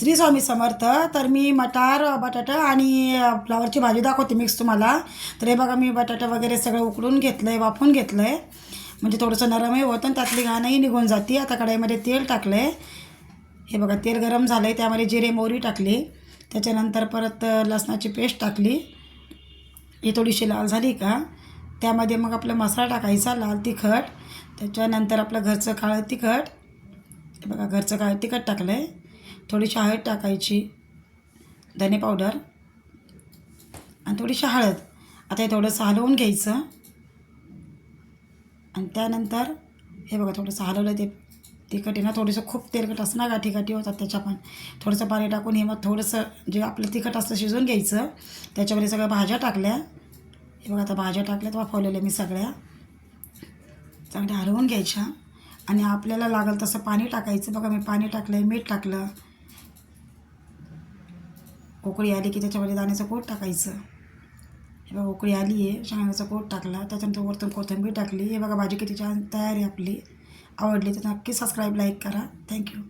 श्री स्वामी समर्थ. तर मी मटार बटाटा आणि फ्लावरची भाजी दाखवते मिक्स तुम्हाला. तर हे बघा, मी बटाटा वगैरे सगळं उकडून घेतलं आहे, वाफवून घेतलं आहे, म्हणजे थोडंसं नरमही होतं आणि त्यातली घाणही निघून जाते. आता कढईमध्ये तेल टाकलं आहे. हे बघा, तेल गरम झालं आहे, त्यामध्ये जिरे मोहरी टाकली. त्याच्यानंतर परत लसणाची पेस्ट टाकली. ही थोडीशी लाल झाली का त्यामध्ये मग आपला मसाला टाकायचा, लाल तिखट. त्याच्यानंतर आपलं घरचं काळं तिखट. हे बघा, घरचं काळं तिखट टाकलं आहे. थोडीशी हळद टाकायची, धने पावडर आणि थोडीशी हळद. आता हे थोडंसं हलवून घ्यायचं आणि त्यानंतर हे बघा, थोडंसं हलवलं. ते तिखट आहे ना, थोडंसं खूप तेलकट असं ना, गाठी गाठी होतात त्याच्या पण. थोडंसं पाणी टाकून हे मग थोडंसं जे आपलं तिखट असतं शिजवून घ्यायचं. त्याच्यामध्ये सगळ्या भाज्या टाकल्या. हे बघा, आता भाज्या टाकल्यात वाफवलेल्या मी सगळ्या. चांगल्या हलवून घ्यायच्या आणि आपल्याला लागेल तसं पाणी टाकायचं. बघा, मी पाणी टाकलं आहे, मीठ टाकलं. उकळी आली की त्याच्यामध्ये दाण्याचं कूट टाकायचं. हे बघा, उकळी आली आहे, शेंगदाण्याचा कूट टाकला. त्याच्यानंतर वरतून कोथिंबीर टाकली. हे बघा, भाजी किती छान तयार आहे आपली. आवडली तर नक्की सबस्क्राईब, लाईक करा. थँक्यू.